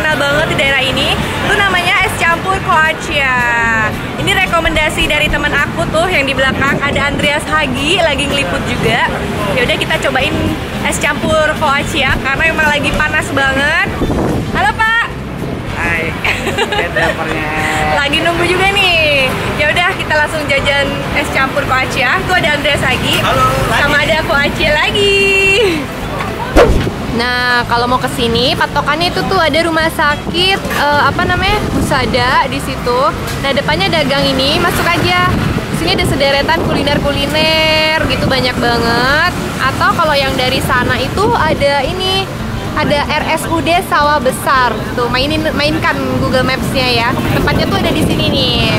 terkenal banget di daerah ini. Itu namanya es campur Croatia. Ini rekomendasi dari teman aku tuh yang di belakang, ada Andreas Hagi lagi ngeliput juga. Ya udah kita cobain es campur Croatia karena emang lagi panas banget. Halo Pak. Hai. Lagi nunggu juga nih. Ya udah kita langsung jajan es campur Croatia. Tuh ada Andreas Hagi. Halo. Sama ada Croatia lagi. Nah, kalau mau kesini, patokannya itu tuh ada rumah sakit Husada di situ. Nah, depannya ada gang ini, masuk aja. Sini ada sederetan kuliner-kuliner gitu banyak banget. Atau kalau yang dari sana itu ada ini, ada RSUD Sawah Besar. Tuh, mainkan Google Maps-nya ya. Tempatnya tuh ada di sini nih.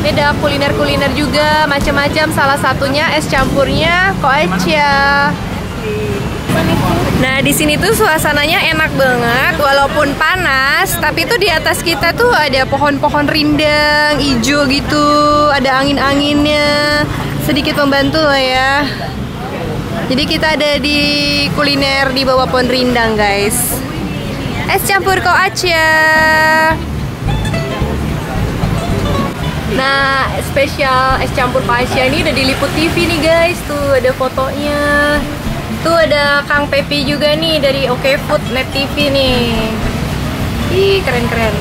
Ini ada kuliner-kuliner juga, macam-macam. Salah satunya es campurnya Croatia. Nah, di sini tuh suasananya enak banget, walaupun panas, tapi tuh di atas kita tuh ada pohon-pohon rindang, hijau gitu, ada angin-anginnya, sedikit membantu lah ya. Jadi kita ada di kuliner di bawah pohon rindang, guys. Es campur Croatia. Nah, spesial es campur Croatia ini udah diliput TV nih, guys. Tuh ada fotonya. Tuh ada Kang Pepi juga nih dari Oke Food Net TV nih. Ih, keren-keren.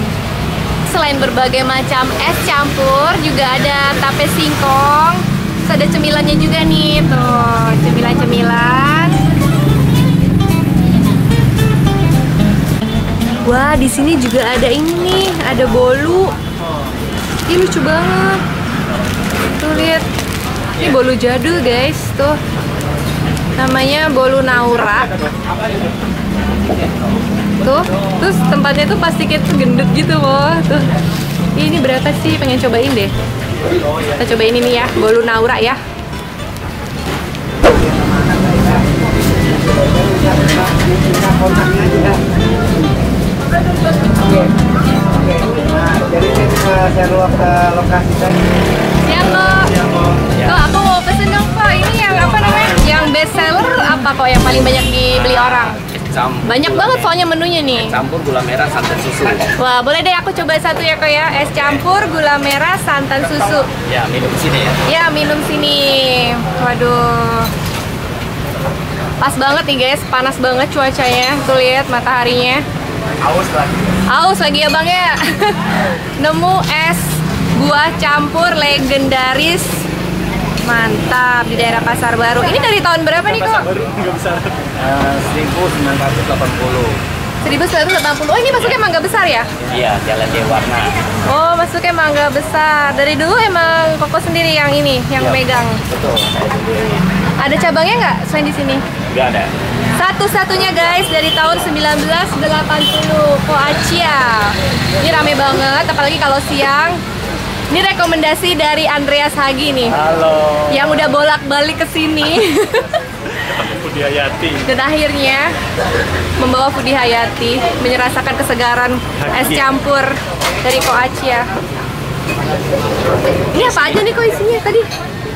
Selain berbagai macam es campur, juga ada tape singkong. Terus ada cemilannya juga nih, tuh cemilan-cemilan. Wah, di sini juga ada ini nih, ada bolu. Ih, lucu banget. Tuh lihat. Ini bolu jadul, guys, tuh. Namanya bolu Naura. Tuh, terus tempatnya tuh pasti kayak tuh gendut gitu loh. Tuh. Ini berapa sih? Pengen cobain deh. Kita cobain ini ya, bolu Naura ya. Jadi saya bisa share ke lokasi tadi. Siap loh. Tuh, aku mau pesen dong Pak. Ini yang apa namanya? Yang best seller apa kok yang paling banyak dibeli orang? Banyak banget soalnya menunya nih. Es campur gula merah santan susu. Wah, boleh deh aku coba satu ya kok ya. Es campur gula merah santan susu. Ya, minum sini ya. Ya, minum sini. Waduh. Pas banget nih guys, panas banget cuacanya. Tuh lihat mataharinya. Aus lagi. Aus lagi ya Bang ya. Nemu es buah campur legendaris. Mantap, di daerah Pasar Baru. Ini dari tahun berapa nih kok? 1980. 1980. Oh, ini masuknya mangga besar ya? Iya, Jalan Dewarna. Oh, masuknya mangga besar. Dari dulu emang Koko sendiri yang ini, yang megang. Betul, saya sendiri. Ada cabangnya nggak selain di sini? Nggak ada. Satu-satunya guys dari tahun 1980, Croatia. Ini rame banget, apalagi kalau siang. Ini rekomendasi dari Andreas Hagi nih. Halo. Yang udah bolak-balik ke sini. Budi Hayati. Dan akhirnya membawa Budi Hayati menyerasakan kesegaran es campur dari Croatia. Ini apa aja nih kok isinya tadi?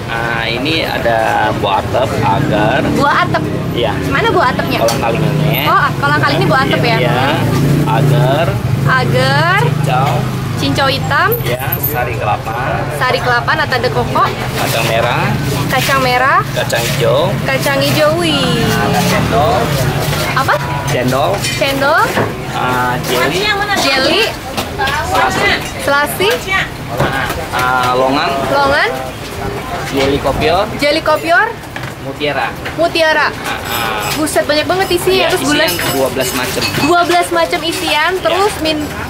Nah, ini ada buah atep, agar. Buah atep. Iya. Mana buah atepnya? Kolang-kalingnya. Oh, kolang-kaling ini buah atep ya? Iya. Agar. Agar. Cincau. Cincau hitam. Ya, sari kelapa. Sari kelapa, nata de coco. Kacang merah. Kacang merah. Kacang hijau. Kacang hijau. Wih. Ada cendol. Apa? Cendol. Cendol. Jelly. Jelly. Selasi. Longan. Longan. Jelly kopior. Jelly kopior. Mutiara. Mutiara. Buset, banyak banget isinya. Ya, Terus gula isian 12 macam. 12 macam isian. Terus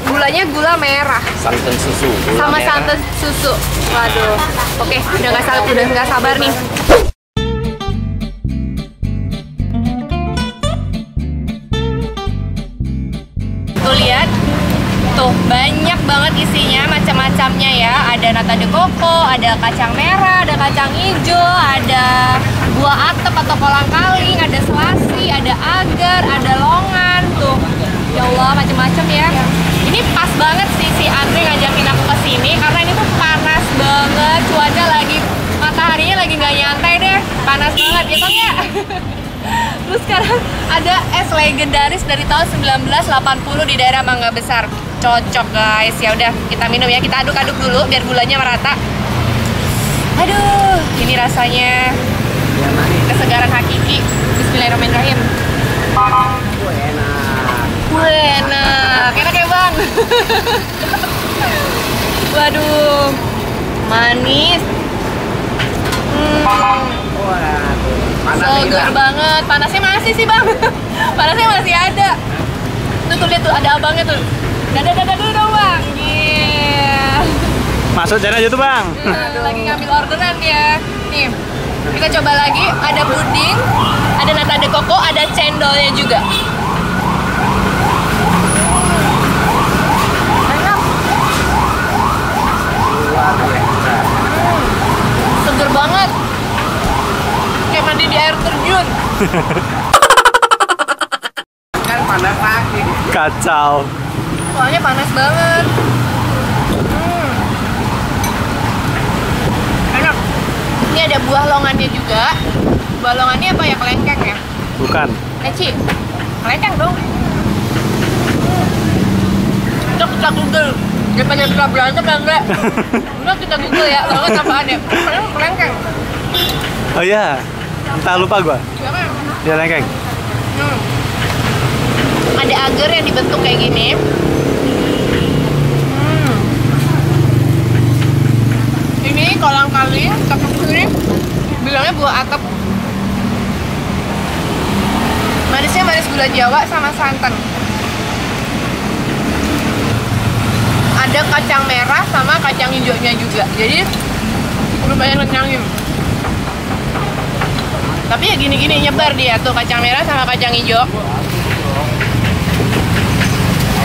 gulanya gula merah Santan susu. Gula sama merah. santan susu. Waduh. Oke, udah nggak sabar nih. Tuh lihat. Tuh, banyak banget isinya, macam-macamnya ya. Ada nata de coco, ada kacang merah, ada kacang hijau, ada buah atep atau kolang-kaling, ada selasi, ada agar, ada longan. Tuh, ya Allah, macam-macam ya. Ini pas banget sih si Andre ngajakin aku ke sini karena ini tuh panas banget, cuaca lagi, mataharinya lagi nggak nyantai deh, panas banget. ya Bang ya. Terus sekarang ada es legendaris dari tahun 1980 di daerah Mangga Besar. Cocok guys. Ya udah, kita minum ya. Kita aduk-aduk dulu biar gulanya merata. Aduh, ini rasanya kesegaran hakiki. Bismillahirrahmanirrahim. Enak. Enak ya Bang. Waduh, manis. Segar banget. Panasnya masih sih Bang. Panasnya masih ada. Tuh lihat tuh, ada abangnya tuh. Dadah dulu dong Bang. Yeah. Masuk channel YouTube Bang. Lagi ngambil orderan ya. Nih, kita coba lagi. Ada puding, ada nata de coco, ada cendolnya juga. Enak. Seger banget. Kayak mandi di air terjun. Kan panas lagi. Kacau. Soalnya panas banget. Enak. Ini ada buah longannya juga. Buah longannya apa ya? Kelengkeng ya? Bukan. Leci. Kelengkeng dong. Kita Google. Daripada kita berantem ya enggak? Udah kita Google ya. Longan apaan ya? Kelengkeng. Oh iya. Entah lupa gua. Siapa? Dia lengkeng. Ada agar yang dibentuk kayak gini. Ini kolang kaling, tapi sini bilangnya buah atap. Manisnya manis gula Jawa sama santan. Ada kacang merah sama kacang hijaunya juga. Jadi lumayan ngenyangin. Tapi ya gini-gini nyebar dia tuh kacang merah sama kacang hijau.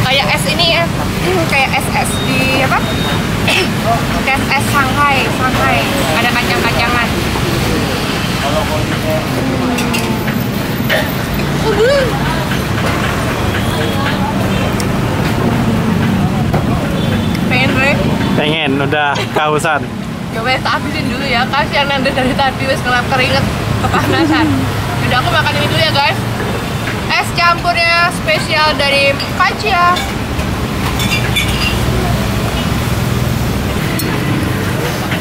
Kayak es ini ya, kayak es di apa? Kayak es Shanghai. Ada kacang-kacangan. Pengen Re? Pengen, udah kehausan. Coba ya, habisin dulu ya. Kasihan Nanda dari tadi wes ngelap keringet kepanasan. Udah aku makan ini dulu ya guys. Es campurnya spesial dari Kacia.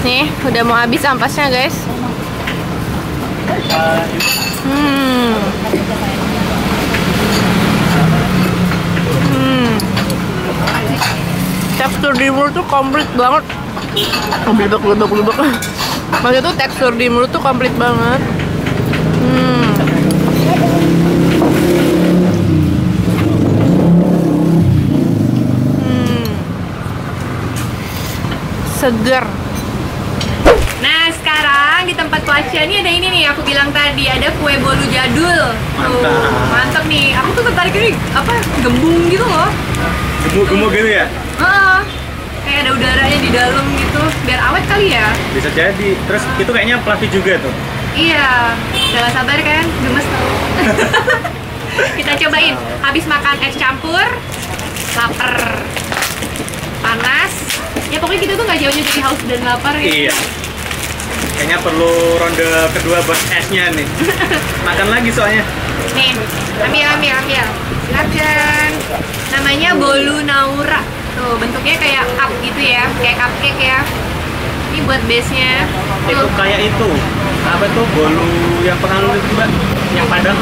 Nih, udah mau habis ampasnya guys. Tekstur di mulut tuh komplit banget. Belebek. Maksudnya tuh tekstur di mulut tuh komplit banget. Seger. Nah sekarang di tempat Kacia ini ada ini nih, aku bilang tadi ada kue bolu jadul. Mantap nih. Aku tuh tertarik ini apa gembung gitu loh. Gemuk-gemuk gitu ya? Kayak ada udaranya di dalam gitu, biar awet kali ya. Bisa jadi. Terus itu kayaknya fluffy juga tuh. Iya, gak sabar kan, gemes tau. Kita cobain. Habis makan es campur, lapar, panas. Ya pokoknya kita tuh gak jauhnya dari haus dan lapar ya. Iya. Kayaknya perlu ronde kedua buat esnya nih. Makan lagi soalnya. Nih, ambil. Silakan. Namanya bolu Naura. Tuh, bentuknya kayak cup gitu ya, kayak cupcake ya. Ini buat base-nya. Itu kayak itu. Apa tuh bolu yang pernah lu itu Mbak? Yang Padang.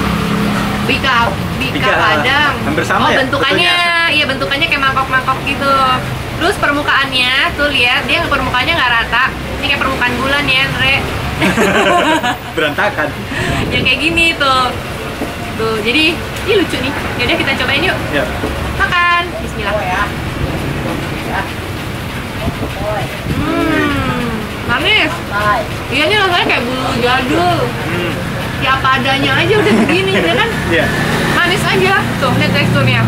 Bika Padang. Hampir sama oh, ya? bentukannya, iya bentukannya kayak mangkok-mangkok gitu. Terus permukaannya, tuh lihat, dia permukaannya nggak rata. Ini kayak permukaan bulan ya, Andre. Berantakan. Yang kayak gini tuh. Tuh, jadi ini lucu nih. Yaudah kita cobain yuk. Ya. Makan. Bismillah. Manis. Iya nih rasanya kayak bulu jadul. Ya apa adanya aja udah begini, ya kan? Iya. Manis aja. Tuh, lihat teksturnya.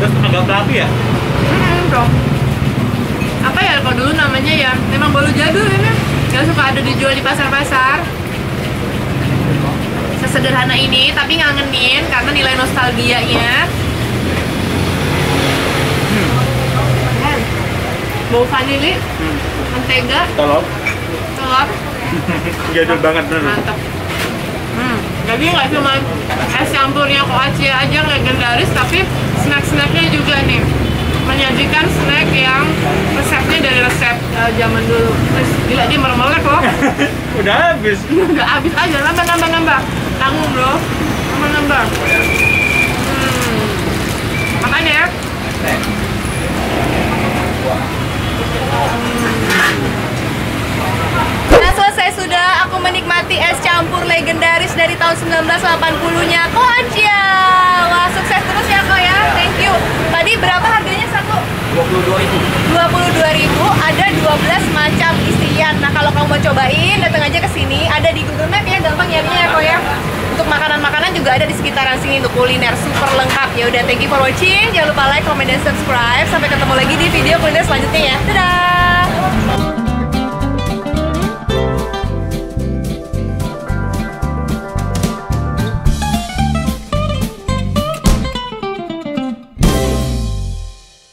Terus agak fluffy ya? Tuh. Apa ya kalau dulu namanya ya? Memang bolu jadul ini. Yang suka ada dijual di pasar-pasar. Sesederhana ini, tapi ngangenin karena nilai nostalgianya. Bau vanili, mentega, Telur. telur, Jadul banget bener. mantap. Jadi nggak cuma es campurnya Koachi aja legendaris, tapi snack-snacknya juga nih menyajikan snack yang resepnya dari resep zaman dulu. Terus gila dia mermelek loh. Udah habis. Udah habis aja, nambah. Tanggung bro, nambah. Makan ya. Nah, selesai sudah aku menikmati es campur legendaris dari tahun 1980-nya Koancia. Wah, sukses terus ya Ko ya. Thank you. Tadi berapa harganya satu? 22.000. Ada 12 macam isian. Nah, kalau kamu mau cobain, datang aja ke sini. Ada di Google Map ya, gampang nyarinya ya Ko ya. Untuk makanan-makanan juga ada di sekitaran sini untuk kuliner super lengkap. Ya udah, thank you for watching. Jangan lupa like, comment, dan subscribe. Sampai ketemu lagi di video kuliner selanjutnya ya. Dadah.